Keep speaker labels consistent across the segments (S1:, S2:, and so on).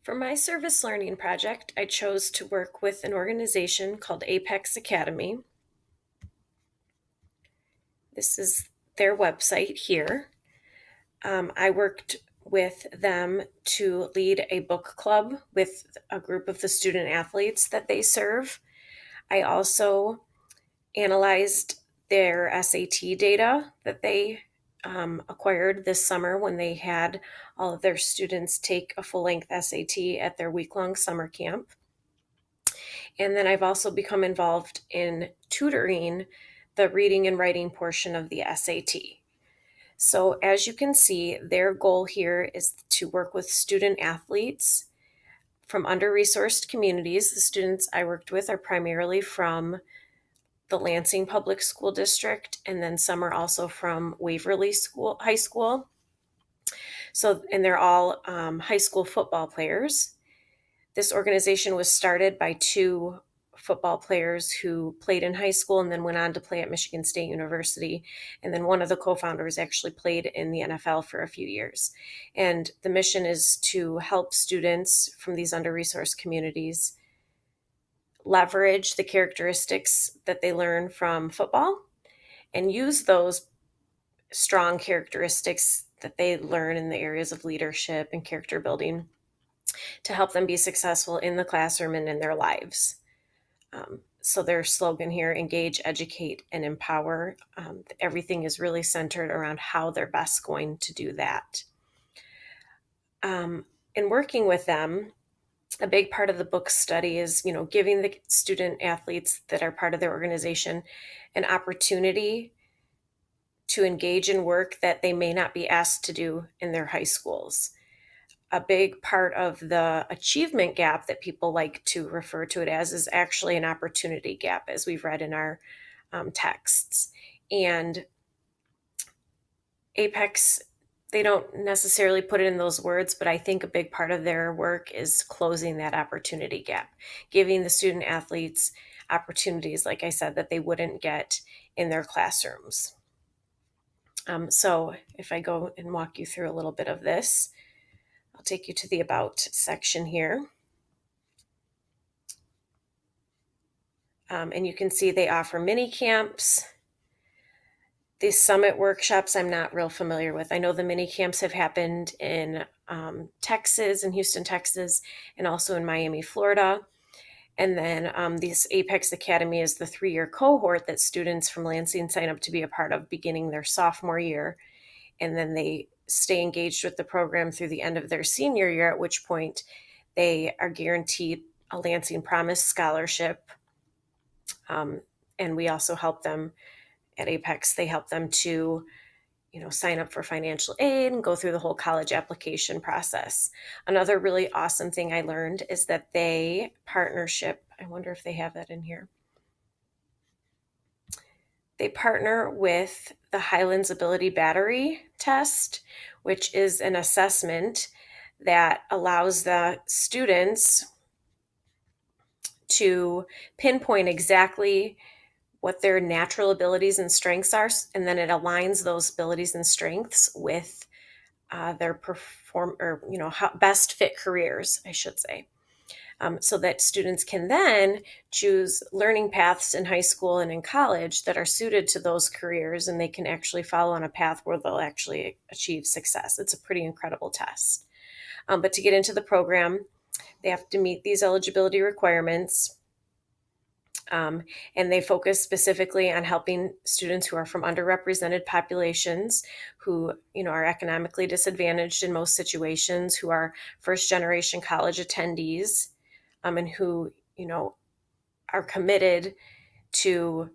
S1: For my service learning project, I chose to work with an organization called Apex Academy. This is their website here. I worked with them to lead a book club with a group of the student athletes that they serve. I also analyzed their SAT data that they acquired this summer when they had all of their students take a full length SAT at their week long summer camp. And then I've also become involved in tutoring the reading and writing portion of the SAT. So, as you can see, their goal here is to work with student athletes from under resourced communities. The students I worked with are primarily from the Lansing Public School District, and then some are also from Waverly High School. So, and they're all high school football players. This organization was started by two football players who played in high school and then went on to play at Michigan State University. And then one of the co-founders actually played in the NFL for a few years. And the mission is to help students from these under-resourced communities leverage the characteristics that they learn from football and use those strong characteristics that they learn in the areas of leadership and character building to help them be successful in the classroom and in their lives. So their slogan here, engage, educate, and empower. Everything is really centered around how they're best going to do that. In working with them, a big part of the book study is, giving the student athletes that are part of their organization an opportunity to engage in work that they may not be asked to do in their high schools. A big part of the achievement gap that people like to refer to it as is actually an opportunity gap, as we've read in our texts. And Apex, they don't necessarily put it in those words, but I think a big part of their work is closing that opportunity gap, giving the student athletes opportunities, like I said, that they wouldn't get in their classrooms. So if I go and walk you through a little bit of this, I'll take you to the About section here. And you can see they offer mini camps. These summit workshops I'm not real familiar with. I know the mini camps have happened in Texas, in Houston, Texas, and also in Miami, Florida. And then this Apex Academy is the 3-year cohort that students from Lansing sign up to be a part of beginning their sophomore year. And then they stay engaged with the program through the end of their senior year, at which point they are guaranteed a Lansing Promise scholarship. And we also help them at Apex. They help them to, sign up for financial aid and go through the whole college application process. Another really awesome thing I learned is that they partnership. I wonder if they have that in here. They partner with the Highlands Ability Battery Test, which is an assessment that allows the students to pinpoint exactly what their natural abilities and strengths are, and then it aligns those abilities and strengths with their best fit careers, I should say. So that students can then choose learning paths in high school and in college that are suited to those careers, and they can actually follow on a path where they'll actually achieve success. It's a pretty incredible test. But to get into the program, they have to meet these eligibility requirements. And they focus specifically on helping students who are from underrepresented populations, who are economically disadvantaged in most situations, who are first generation college attendees, and who are committed to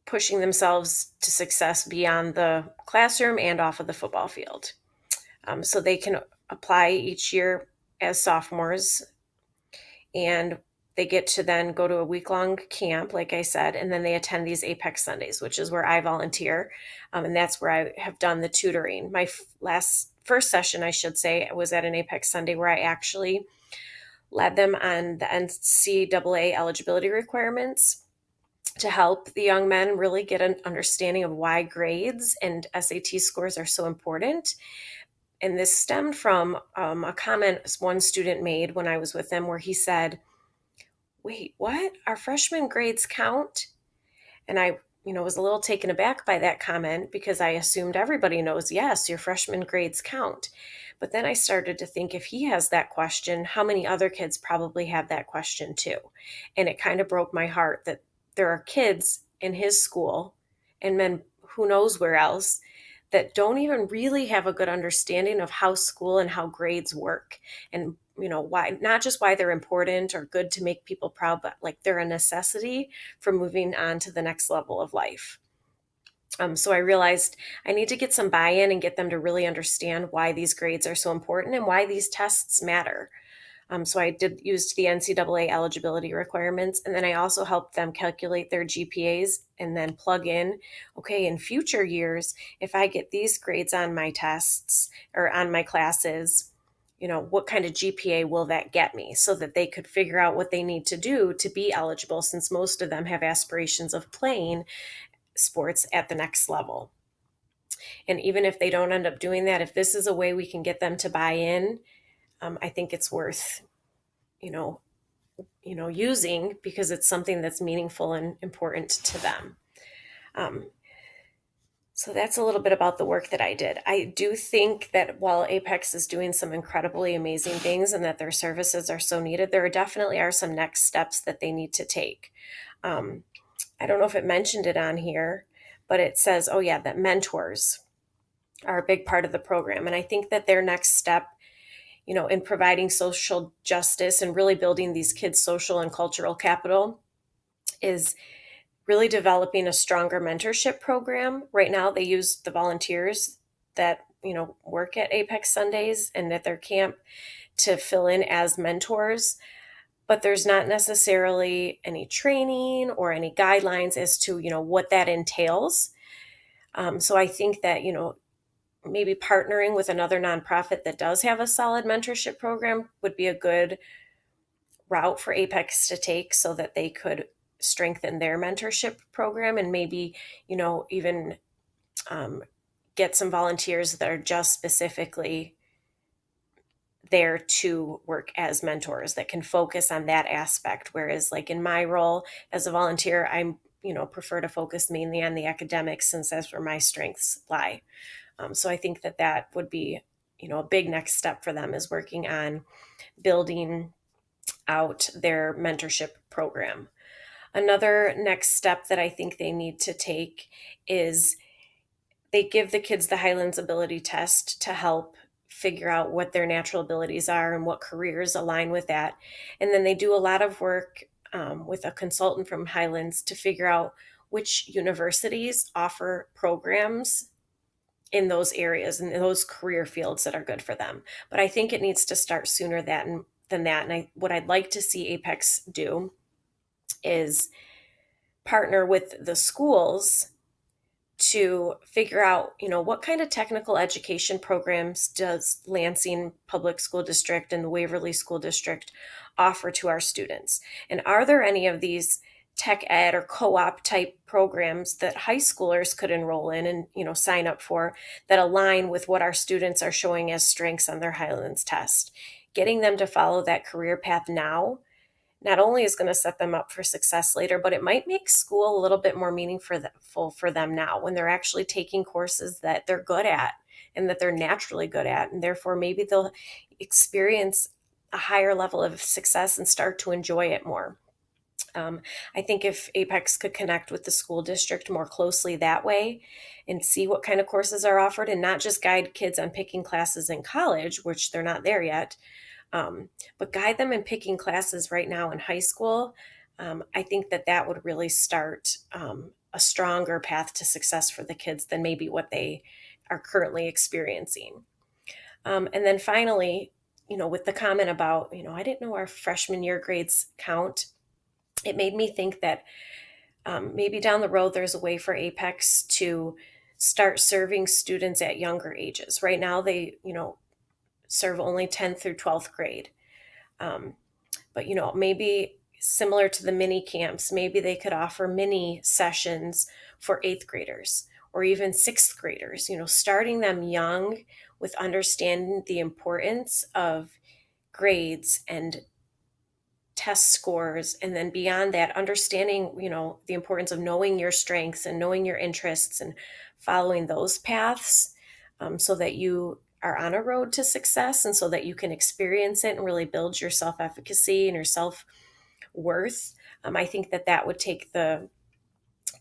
S1: pushing themselves to success beyond the classroom and off of the football field. So they can apply each year as sophomores, and they get to then go to a week-long camp, like I said, and then they attend these Apex Sundays, which is where I volunteer, and that's where I have done the tutoring. My first session, I should say, was at an Apex Sunday where I actually led them on the NCAA eligibility requirements to help the young men really get an understanding of why grades and SAT scores are so important. And this stemmed from a comment one student made when I was with them where he said, wait, what? Our freshman grades count? And I, was a little taken aback by that comment because I assumed everybody knows, yes, your freshman grades count. But then I started to think if he has that question, how many other kids probably have that question too? And it kind of broke my heart that there are kids in his school and then who knows where else that don't even really have a good understanding of how school and how grades work, and why, not just why they're important or good to make people proud, but like they're a necessity for moving on to the next level of life. So I realized I need to get some buy-in and get them to really understand why these grades are so important and why these tests matter. So I did use the NCAA eligibility requirements, and then I also helped them calculate their GPAs and then plug in, okay, in future years, if I get these grades on my tests or on my classes, what kind of GPA will that get me, so that they could figure out what they need to do to be eligible, since most of them have aspirations of playing sports at the next level. And even if they don't end up doing that, if this is a way we can get them to buy in, I think it's worth, you know, using, because it's something that's meaningful and important to them. Um, so that's a little bit about the work that I did. I do think that while Apex is doing some incredibly amazing things and that their services are so needed, there definitely are some next steps that they need to take. I don't know if it mentioned it on here, but it says, oh yeah, that mentors are a big part of the program. And I think that their next step, in providing social justice and really building these kids' social and cultural capital, is really developing a stronger mentorship program. Right now, they use the volunteers that, work at Apex Sundays and at their camp to fill in as mentors, but there's not necessarily any training or any guidelines as to, what that entails. So I think that, maybe partnering with another nonprofit that does have a solid mentorship program would be a good route for Apex to take, so that they could strengthen their mentorship program, and maybe, even get some volunteers that are just specifically there to work as mentors that can focus on that aspect. Whereas like in my role as a volunteer, I'm, prefer to focus mainly on the academics, since that's where my strengths lie. So I think that that would be, a big next step for them, is working on building out their mentorship program. Another next step that I think they need to take is they give the kids the Highlands Ability Test to help figure out what their natural abilities are and what careers align with that. And then they do a lot of work with a consultant from Highlands to figure out which universities offer programs in those areas and those career fields that are good for them. But I think it needs to start sooner than that. And what I'd like to see Apex do is partner with the schools to figure out, what kind of technical education programs does Lansing Public School District and the Waverly School District offer to our students? And are there any of these tech ed or co-op type programs that high schoolers could enroll in and, sign up for, that align with what our students are showing as strengths on their Highlands test? Getting them to follow that career path now not only is going to set them up for success later, but it might make school a little bit more meaningful for them now, when they're actually taking courses that they're good at and that they're naturally good at. And therefore, maybe they'll experience a higher level of success and start to enjoy it more. I think if Apex could connect with the school district more closely that way and see what kind of courses are offered, and not just guide kids on picking classes in college, which they're not there yet, but guide them in picking classes right now in high school, I think that that would really start a stronger path to success for the kids than maybe what they are currently experiencing. And then finally, with the comment about, I didn't know our freshman year grades count, it made me think that maybe down the road there's a way for Apex to start serving students at younger ages. Right now they, serve only 10th through 12th grade. But, maybe similar to the mini camps, maybe they could offer mini sessions for 8th graders or even 6th graders, starting them young with understanding the importance of grades and test scores, and then beyond that, understanding, the importance of knowing your strengths and knowing your interests and following those paths, so that you are on a road to success and so that you can experience it and really build your self-efficacy and your self-worth. I think that that would take the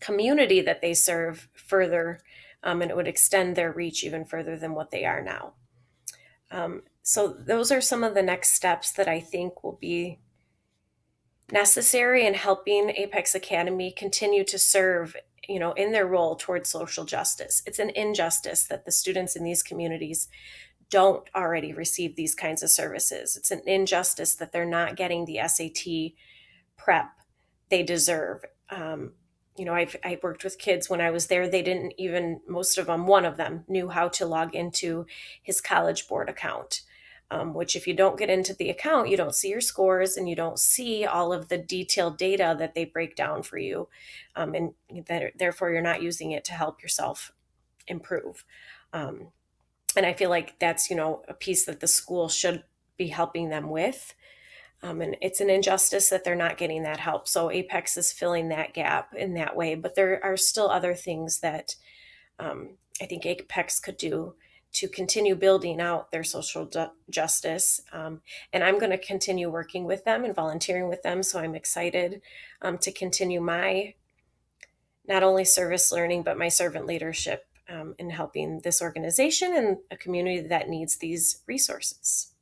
S1: community that they serve further, and it would extend their reach even further than what they are now. So those are some of the next steps that I think will be necessary in helping Apex Academy continue to serve, in their role towards social justice. It's an injustice that the students in these communities don't already receive these kinds of services. It's an injustice that they're not getting the SAT prep they deserve. I've worked with kids when I was there. They didn't even, most of them, one of them knew how to log into his College Board account, which if you don't get into the account, you don't see your scores and you don't see all of the detailed data that they break down for you. And therefore, you're not using it to help yourself improve. And I feel like that's, a piece that the school should be helping them with. And it's an injustice that they're not getting that help. So Apex is filling that gap in that way. But there are still other things that I think Apex could do to continue building out their social justice. And I'm going to continue working with them and volunteering with them. So I'm excited to continue my not only service learning, but my servant leadership in helping this organization and a community that needs these resources.